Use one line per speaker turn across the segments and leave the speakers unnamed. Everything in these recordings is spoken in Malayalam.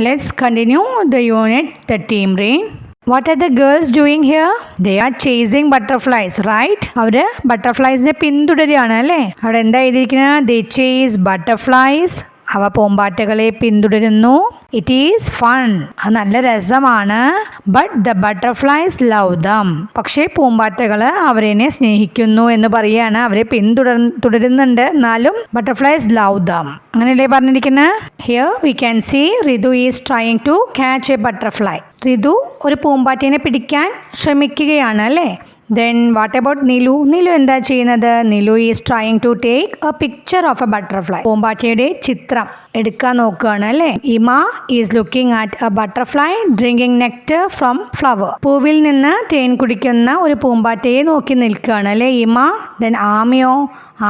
Let's continue the unit, the team brain. What are the girls doing here? They are chasing butterflies, right? അവര് ബട്ടർഫ്ലൈസിനെ പിന്തുടരുകയാണ് അല്ലേ? അവിടെ എന്താ എഴുതിയിരിക്കുന്നത്? They chase butterflies. അവ പൂമ്പാറ്റകളെ പിന്തുടരുന്നു. It is fun. അത് നല്ല രസമാണ്. But the butterflies love dum. പക്ഷേ പൂമ്പാറ്റകൾ അവരെ സ്നേഹിക്കുന്നു എന്ന് പറയുകയാണ്. അവരെ പിന്തുടരുന്നുണ്ട്, എന്നാലും ബട്ടർഫ്ലൈസ് ലവ് ദം. അങ്ങനെയല്ലേ പറഞ്ഞിരിക്കുന്നത്? Here we can see Ritu is trying to catch a butterfly. Ritu ഒരു പൂമ്പാറ്റയെ പിടിക്കാൻ ശ്രമിക്കുകയാണ് അല്ലേ? Then what about Nilu? Nilu എന്താ ചെയ്യുന്നത്? Nilu is trying to take a picture of a butterfly. പൂമ്പാറ്റയുടെ ചിത്രം എടുക്കാൻ നോക്കുകയാണ് അല്ലേ? Ima is looking at a butterfly drinking nectar from flower. പൂവിൽ നിന്ന് തേൻ കുടിക്കുന്ന ഒരു പൂമ്പാറ്റയെ നോക്കി നിൽക്കുകയാണ് അല്ലേ ഇമ? ദെൻ ആമയോ?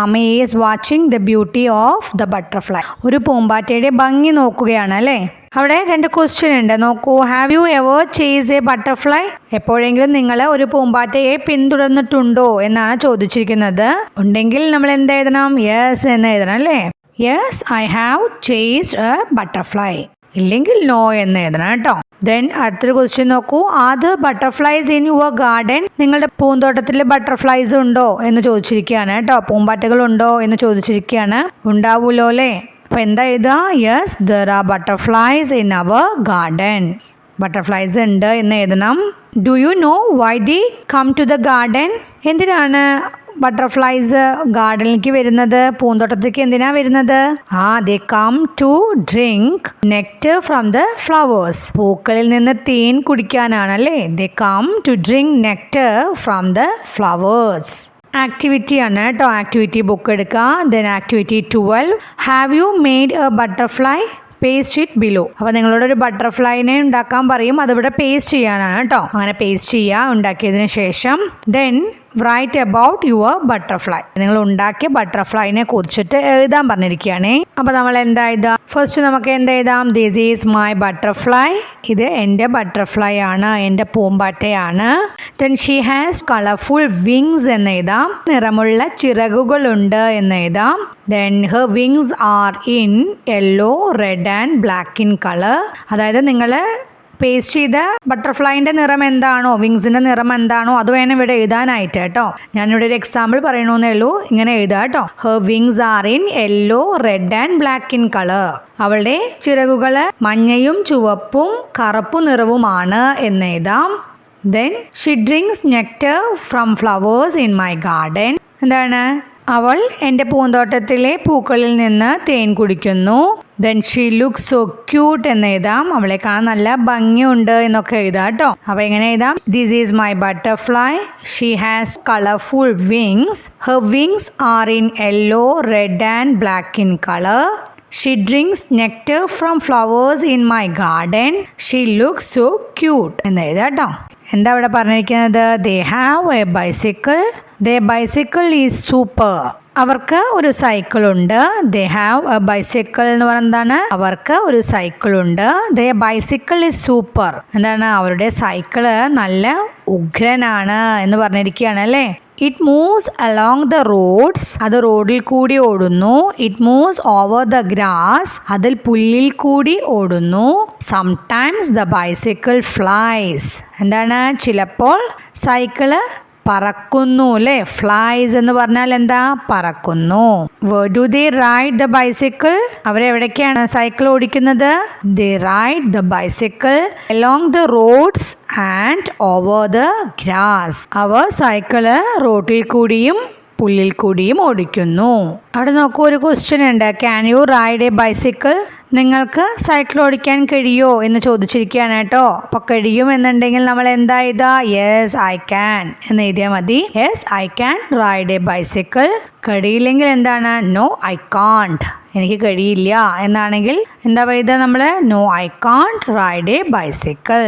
ആമ is watching the beauty of the butterfly. ഒരു പൂമ്പാറ്റയുടെ ഭംഗി നോക്കുകയാണ് അല്ലേ? അവിടെ 2 ക്വസ്റ്റ്യൻ ഉണ്ട്, നോക്കൂ. Have you ever chase A butterfly? എപ്പോഴെങ്കിലും നിങ്ങൾ ഒരു പൂമ്പാറ്റയെ പിന്തുടർന്നിട്ടുണ്ടോ എന്നാണ് ചോദിച്ചിരിക്കുന്നത്. ഉണ്ടെങ്കിൽ നമ്മൾ എന്ത് എഴുതണം? യെസ് എന്ന് എഴുതണം അല്ലേ? Yes I have chased A butterfly. ഇല്ലെങ്കിൽ നോ എന്ന് എഴുതണം കേട്ടോ. ദെൻ അടുത്തൊരു ക്വസ്റ്റ്യൻ നോക്കൂ. Are the butterflies in your garden? നിങ്ങളുടെ പൂന്തോട്ടത്തിൽ ബട്ടർഫ്ലൈസ് ഉണ്ടോ എന്ന് ചോദിച്ചിരിക്കുകയാണ് കേട്ടോ. പൂമ്പാറ്റകൾ ഉണ്ടോ എന്ന് ചോദിച്ചിരിക്കുകയാണ്. ഉണ്ടാവൂലോ അല്ലേ? അപ്പോൾ എന്താ എഴുതുക? Yes there are butterflies in our garden. Butterflies ഉണ്ട് എന്ന് എഴുതണം. Do you know why they come to the garden? എന്തിനാണ് ബട്ടർഫ്ലൈസ് ഗാർഡനിലേക്ക് വരുന്നത്? പൂന്തോട്ടത്തിലേക്ക് എന്തിനാ വരുന്നത്? They come to drink nectar from the flowers. പൂക്കളിൽ നിന്ന് തേൻ കുടിക്കാനാണ് അല്ലേ? They come to drink nectar from the flowers. Activity ആണ് കേട്ടോ. ആക്ടിവിറ്റി ബുക്ക് എടുക്കുക. Then activity 12. Have you made a butterfly? Paste it below. അപ്പോൾ നിങ്ങളോട് ഒരു ബട്ടർഫ്ലൈനെ ഉണ്ടാക്കാൻ പറയും, അതിവിടെ പേസ്റ്റ് ചെയ്യാനാണ് കേട്ടോ. അങ്ങനെ പേസ്റ്റ് ചെയ്യുക ഉണ്ടാക്കിയതിന് ശേഷം. Then write about your butterfly. നിങ്ങൾ ഉണ്ടാക്കിയ ബട്ടർഫ്ലൈനെ കുറിച്ചിട്ട് എഴുതാൻ പറഞ്ഞിരിക്കുകയാണേ. അപ്പോൾ നമ്മൾ എന്താ എഴുതാം? ഫസ്റ്റ് നമുക്ക് എന്താ എഴുതാം? This is my butterfly. ഇത് എൻ്റെ ബട്ടർഫ്ലൈ ആണ്, എൻ്റെ പൂമ്പാറ്റയാണ്. Then she has colourful wings എന്ന് എഴുതാം. നിറമുള്ള ചിറകുകളുണ്ട് എന്ന് എഴുതാം. Then her wings are in yellow, red and black in colour. അതായത് നിങ്ങൾ പേസ്റ്റ് ചെയ്ത ബട്ടർഫ്ലൈൻ്റെ നിറം എന്താണോ, വിങ്സിൻ്റെ നിറം എന്താണോ അത് വേണം ഇവിടെ എഴുതാനായിട്ട് കേട്ടോ. ഞാനിവിടെ ഒരു എക്സാമ്പിൾ പറയണമെന്നേ ഉള്ളൂ. ഇങ്ങനെ എഴുതാം കേട്ടോ. Her wings are in yellow, red and black in colour. അവളുടെ ചിറകുകൾ മഞ്ഞയും ചുവപ്പും കറുപ്പു നിറവുമാണ് എന്ന് എഴുതാം. Then Xi drinks nectar from flowers in my garden. എന്താണ്? അവൾ എൻ്റെ പൂന്തോട്ടത്തിലെ പൂക്കളിൽ നിന്ന് തേൻ കുടിക്കുന്നു. Then she look so cute എന്ന് എഴുതാം. അവളെ കാണാൻ നല്ല ഭംഗിയുണ്ട് എന്നൊക്കെ എഴുതാം കേട്ടോ. അപ്പോൾ എങ്ങനെ എഴുതാം? This is my butterfly. She has colourful wings. Her wings are in yellow, red and black in colour. She drinks nectar from flowers in my garden. She look so cute എന്ന് എഴുതാം കേട്ടോ. എന്താ ഇവിടെ പറഞ്ഞിരിക്കുന്നത്? They have A bicycle. The bicycle is super. അവർക്ക് ഒരു സൈക്കിൾ ഉണ്ട്. ദേ ഹാവ് എ ബൈസിക്കിൾ എന്ന് പറഞ്ഞാൽ എന്താണ്? അവർക്ക് ഒരു സൈക്കിൾ ഉണ്ട്. The bicycle is super. എന്താണ്? അവരുടെ സൈക്കിള് നല്ല ഉഗ്രനാണ് എന്ന് പറഞ്ഞിരിക്കുകയാണ് അല്ലേ? It moves along the roads. അത് റോഡിൽ കൂടി ഓടുന്നു. It moves over the grass. അതിൽ പുല്ലിൽ കൂടി ഓടുന്നു. Sometimes the bicycle flies. എന്താണ്? ചിലപ്പോൾ സൈക്കിള് പറക്കുന്നു അല്ലേ? ഫ്ലൈസ് എന്ന് പറഞ്ഞാൽ എന്താ? പറക്കുന്നു. Where do they ride the bicycle? അവരെവിടേക്കാണ് സൈക്കിൾ ഓടിക്കുന്നത്? They ride the bicycle along the roads and over the grass. അവർ സൈക്കിള് റോഡിൽ കൂടിയും പുല്ലിൽ കൂടിയും ഓടിക്കുന്നു. അവിടെ നോക്കൂ, ഒരു ക്വസ്റ്റ്യൻ ഉണ്ട്. Can you ride a bicycle? നിങ്ങൾക്ക് സൈക്കിൾ ഓടിക്കാൻ കഴിയോ എന്ന് ചോദിച്ചിരിക്കുകയാണ് കേട്ടോ. അപ്പോൾ കഴിയും എന്നുണ്ടെങ്കിൽ നമ്മൾ എന്താ എഴുതുക? യെസ് ഐ ക്യാൻ എന്ന് എഴുതിയാൽ മതി. Yes I can ride a bicycle. കഴിയില്ലെങ്കിൽ എന്താണ്? No I can't. എനിക്ക് കഴിയില്ല എന്നാണെങ്കിൽ എന്താ എഴുതുക നമ്മൾ? No I can't ride a bicycle.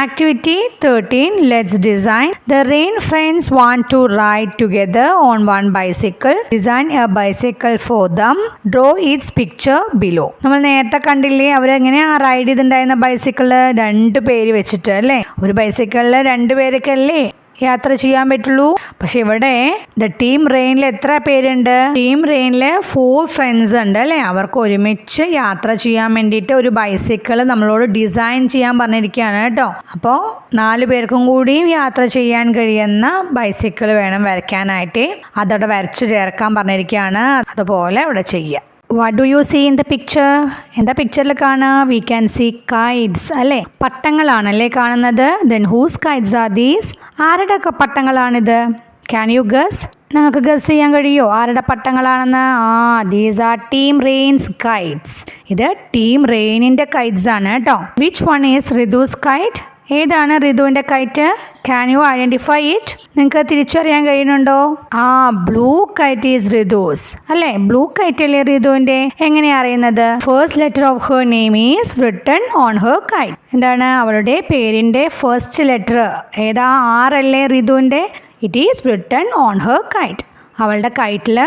Activity 13. Let's design. The rain friends want to ride together on one bicycle. Design a bicycle for them. Draw its picture below. നമ്മൾ നേരത്തെ കണ്ടില്ലേ അവരെങ്ങനെയാ റൈഡ് ചെയ്തിട്ടുണ്ടായിരുന്ന ബൈസിക്കിള്? 2 പേര് വെച്ചിട്ട് അല്ലേ? ഒരു ബൈസിക്കിളിൽ 2 പേരൊക്കെ അല്ലേ യാത്ര ചെയ്യാൻ പറ്റുള്ളൂ. പക്ഷെ ഇവിടെ ദ ടീം റെയിനിൽ എത്ര പേരുണ്ട്? ടീം റെയിനിൽ 4 ഫ്രണ്ട്സ് ഉണ്ട് അല്ലേ. അവർക്ക് ഒരുമിച്ച് യാത്ര ചെയ്യാൻ വേണ്ടിയിട്ട് ഒരു ബൈസിക്കിൾ നമ്മളോട് ഡിസൈൻ ചെയ്യാൻ പറഞ്ഞിരിക്കുകയാണ് കേട്ടോ. അപ്പോൾ 4 പേർക്കും കൂടി യാത്ര ചെയ്യാൻ കഴിയുന്ന ബൈസിക്കിൾ വേണം വരയ്ക്കാനായിട്ട്. അതവിടെ വരച്ച് ചേർക്കാൻ പറഞ്ഞിരിക്കുകയാണ്. അതുപോലെ അവിടെ ചെയ്യുക. What do you see in the picture? എന്താ പിക്ചറിൽ കാണുക? വി ക്യാൻ സീ കൈറ്റ്സ് അല്ലേ, പട്ടങ്ങളാണല്ലേ കാണുന്നത്. Then whose kites are these? ആരുടെ പട്ടങ്ങളാണിത്? Can you guess? നിങ്ങൾക്ക് ഗസ് ചെയ്യാൻ കഴിയോ ആരുടെ പട്ടങ്ങളാണെന്ന്? These are team rain's kites. ഇത് ടീം റെയിനിന്റെ കൈറ്റ്സ് ആണ് കേട്ടോ. Which one is Ritu's kite? ഏതാണ് റിതുവിൻ്റെ kite? Can you identify it? നിങ്ങൾക്ക് തിരിച്ചറിയാൻ കഴിയുന്നുണ്ടോ? ബ്ലൂ കൈറ്റ് ഈസ് റിതുസ് അല്ലേ. ബ്ലൂ കൈറ്റ് അല്ലേ റിതുവിൻ്റെ. എങ്ങനെയാണ് അറിയുന്നത്? First letter of her name is written on her kite. എന്താണ് അവളുടെ പേരിൻ്റെ ഫസ്റ്റ് ലെറ്റർ? ഏതാ? R അല്ലേ റിതുവിൻ്റെ. It is written on her kite. അവളുടെ കൈറ്റിൽ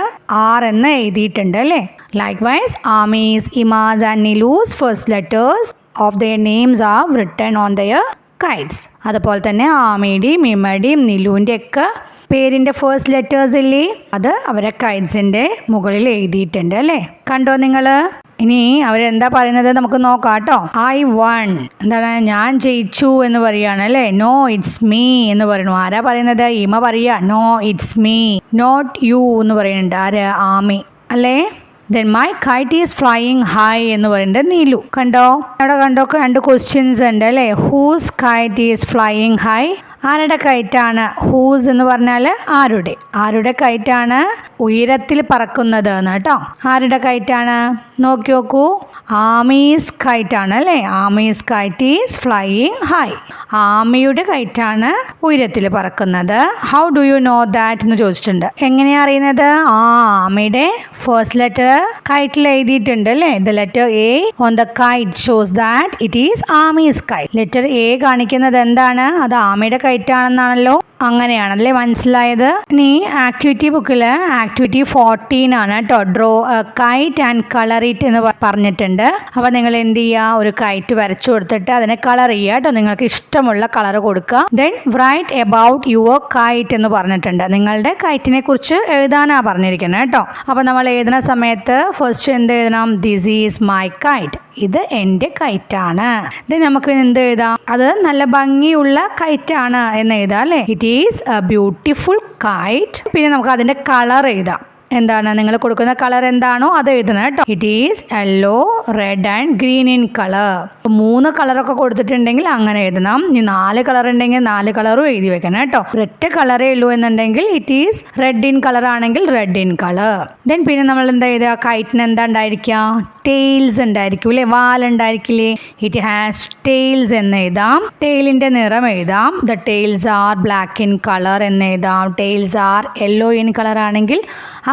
R എന്ന് എഴുതിയിട്ടുണ്ട് അല്ലേ. Likewise Ami's, Ima's and Nilu's first letters of their names are written on their kites. അതുപോലെ തന്നെ ആമയുടെയും ഇമയുടെയും നിലുവിൻ്റെ ഒക്കെ പേരിൻ്റെ ഫസ്റ്റ് ലെറ്റേഴ്സ് ഇല്ലേ, അത് അവരെ കൈറ്റ്സിൻ്റെ മുകളിൽ എഴുതിയിട്ടുണ്ട് അല്ലേ. കണ്ടോ നിങ്ങൾ? ഇനി അവരെന്താ പറയുന്നത് നമുക്ക് നോക്കാം കേട്ടോ. I won. എന്താണ്? ഞാൻ ജയിച്ചു എന്ന് പറയുകയാണ് അല്ലേ. നോ ഇറ്റ്സ് മീ എന്ന് പറയുന്നു. ആരാ പറയുന്നത്? ഇമ പറയുക no it's me, not you എന്ന് പറയുന്നുണ്ട്. ആര്? ആമി അല്ലേ. Then my kite is flying high എന്ന് പറയുന്നത് നീലു. കണ്ടോ? അവിടെ കണ്ടോ 2 ക്വസ്റ്റ്യൻസ് ഉണ്ട് അല്ലേ. Whose kite is flying high? ആരുടെ കൈറ്റാണ്? ഹൂസ് എന്ന് പറഞ്ഞാൽ ആരുടെ കൈറ്റാണ് ഉയരത്തിൽ പറക്കുന്നത് എന്ന് കേട്ടോ. ആരുടെ കൈറ്റാണ്? നോക്കി നോക്കൂ. ആമീസ് കൈറ്റാണ് അല്ലേ. Ami's kite is flying high. ആമയുടെ കൈറ്റാണ് ഉയരത്തിൽ പറക്കുന്നത്. How do you know that എന്ന് ചോദിച്ചിട്ടുണ്ട്. എങ്ങനെയാ അറിയുന്നത്? ആമയുടെ ഫസ്റ്റ് ലെറ്റർ കൈറ്റിൽ എഴുതിയിട്ടുണ്ട് അല്ലേ. The letter A on the KITE shows that it is Ami's KITE. Letter A കാണിക്കുന്നത് എന്താണ്? അത് ആമയുടെ കൈറ്റാണെന്നാണല്ലോ. അങ്ങനെയാണല്ലേ മനസ്സിലായത്. ഇനി ആക്ടിവിറ്റി ബുക്കിൽ ആക്ടിവിറ്റി 14 ആണ് കേട്ടോ. Draw A KITE and colour it എന്ന് പറഞ്ഞിട്ടുണ്ട്. അപ്പോൾ നിങ്ങൾ എന്ത് ചെയ്യുക? ഒരു കൈറ്റ് വരച്ചു കൊടുത്തിട്ട് അതിനെ കളർ ചെയ്യുക കേട്ടോ. നിങ്ങൾക്ക് ഇഷ്ടമുള്ള കളർ കൊടുക്കുക. Then write about your kite എന്ന് പറഞ്ഞിട്ടുണ്ട്. നിങ്ങളുടെ കൈറ്റിനെ കുറിച്ച് എഴുതാനാണ് പറഞ്ഞിരിക്കുന്നത് കേട്ടോ. അപ്പോൾ നമ്മൾ എഴുതുന്ന സമയത്ത് ഫസ്റ്റ് എന്ത് എഴുതണം? This is my KITE. ഇത് എൻ്റെ കൈറ്റാണ്. ഇത് നമുക്ക് എന്ത് എഴുതാം? അത് നല്ല ഭംഗിയുള്ള കൈറ്റാണ് എന്ന് എഴുതാം അല്ലേ. It is a beautiful KITE. പിന്നെ നമുക്ക് അതിൻ്റെ കളർ എഴുതാം. എന്താണ് നിങ്ങൾ കൊടുക്കുന്ന കളർ എന്താണോ അത് എഴുതണം കേട്ടോ. It is yellow, red and green in colour. 3 കളറൊക്കെ കൊടുത്തിട്ടുണ്ടെങ്കിൽ അങ്ങനെ എഴുതണം. ഇനി 4 കളർ ഉണ്ടെങ്കിൽ 4 കളറും എഴുതി വെക്കണം കേട്ടോ. ഒരൊറ്റ കളറേ ഉള്ളൂ എന്നുണ്ടെങ്കിൽ it is red in colour ആണെങ്കിൽ റെഡ് ഇൻ കളർ. ദെൻ പിന്നെ നമ്മൾ എന്താ എഴുതുക? കൈറ്റിന് എന്താ ഉണ്ടായിരിക്കുക? ടെയിൽസ് ഉണ്ടായിരിക്കും അല്ലേ. വാലുണ്ടായിരിക്കില്ലേ. ഇറ്റ് ഹാസ് ടെയിൽസ് എന്ന് എഴുതാം. ടെയിലിൻ്റെ നിറം എഴുതാം. The tails are black in colour എന്ന് എഴുതാം. Tails are yellow in colour ആണെങ്കിൽ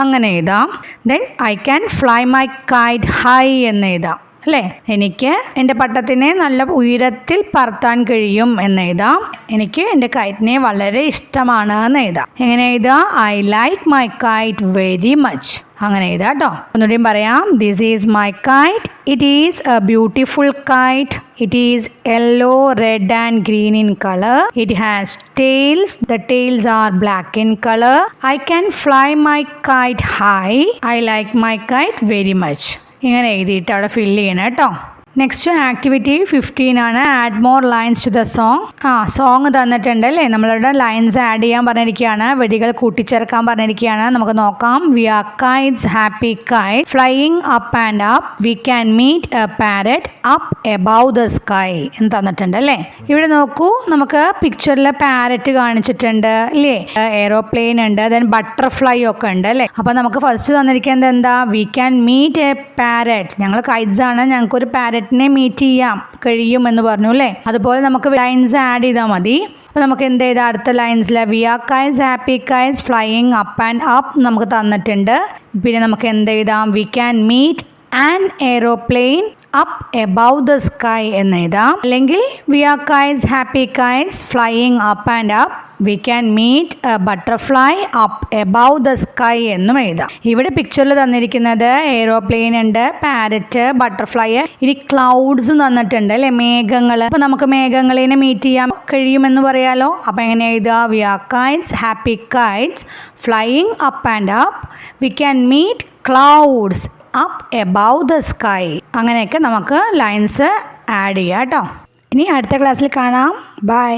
അങ്ങനെ എഴുതാം. Then I can fly my kite high എന്ന് എഴുതാം അല്ലേ. എനിക്ക് എൻ്റെ പട്ടത്തിനെ നല്ല ഉയരത്തിൽ പറത്താൻ കഴിയും എന്ന് എഴുതാം. എനിക്ക് എൻ്റെ കൈറ്റിനെ വളരെ ഇഷ്ടമാണ് എന്ന് എഴുതാം. എങ്ങനെ എഴുതാം? I like my kite very much. അങ്ങനെ എഴുതാം കേട്ടോ. ഒന്നുകൂടിയും പറയാം. This is my kite. It is a beautiful kite. It is yellow, red and green in colour. It has tails. The tails are black in colour. I can fly my kite high. I like my kite very much. ഇങ്ങനെ എഴുതിയിട്ട് അവിടെ ഫില്ല് ചെയ്യണം കേട്ടോ. നെക്സ്റ്റ് ആക്ടിവിറ്റി 15 ആണ്. Add more lines to the song. Song തന്നിട്ടുണ്ട് അല്ലേ. നമ്മളുടെ ലൈൻസ് ആഡ് ചെയ്യാൻ പറഞ്ഞിരിക്കുകയാണ്. വരികൾ കൂട്ടിച്ചേർക്കാൻ പറഞ്ഞിരിക്കുകയാണ്. നമുക്ക് നോക്കാം. We are kites, happy kite, flying up and up. We can meet a parrot up above the sky എന്ന് തന്നിട്ടുണ്ട് അല്ലേ. ഇവിടെ നോക്കൂ. നമുക്ക് പിക്ചറിൽ പാരറ്റ് കാണിച്ചിട്ടുണ്ട് അല്ലേ. എയ്റോപ്ലെയിൻ ഉണ്ട്. ദെൻ ബട്ടർഫ്ലൈ ഒക്കെ ഉണ്ട് അല്ലേ. അപ്പോൾ നമുക്ക് ഫസ്റ്റ് തന്നിരിക്കുന്നത് എന്താ? We can meet a parrot. ഞങ്ങൾ കൈറ്റ്സ് ആണ്, ഞങ്ങൾക്കൊരു പാരറ്റ് മീറ്റ് ചെയ്യാൻ കഴിയും എന്ന് പറഞ്ഞു അല്ലേ. അതുപോലെ നമുക്ക് ലൈൻസ് ആഡ് ചെയ്താൽ മതി. അപ്പോൾ നമുക്ക് എന്ത് ചെയ്താൽ അടുത്ത ലൈൻസിൽ we are kites, happy kites, flying up and up നമുക്ക് തന്നിട്ടുണ്ട്. പിന്നെ നമുക്ക് എന്ത് ചെയ്താം? We can meet an aeroplane up above the sky എന്ന് എഴുതാം. അല്ലെങ്കിൽ we are kites, happy kites, flying up and up. We can meet a butterfly up above the sky എന്നും എഴുതാം. ഇവിടെ പിക്ചറിൽ തന്നിരിക്കുന്നത് എയ്റോപ്ലെയിൻ ഉണ്ട്, പാരറ്റ്, ബട്ടർഫ്ലൈ, ഇനി ക്ലൗഡ്സ് തന്നിട്ടുണ്ട് അല്ലേ, മേഘങ്ങൾ. അപ്പോൾ നമുക്ക് മേഘങ്ങളിനെ മീറ്റ് ചെയ്യാൻ കഴിയുമെന്ന് പറയാലോ. അപ്പോൾ എങ്ങനെ എഴുതുക? We are kites, happy kites, flying up and up. We can meet clouds up above the sky. അങ്ങനെയൊക്കെ നമുക്ക് ലൈൻസ് ആഡ് ചെയ്യാം കേട്ടോ. ഇനി അടുത്ത ക്ലാസ്സിൽ കാണാം. ബൈ.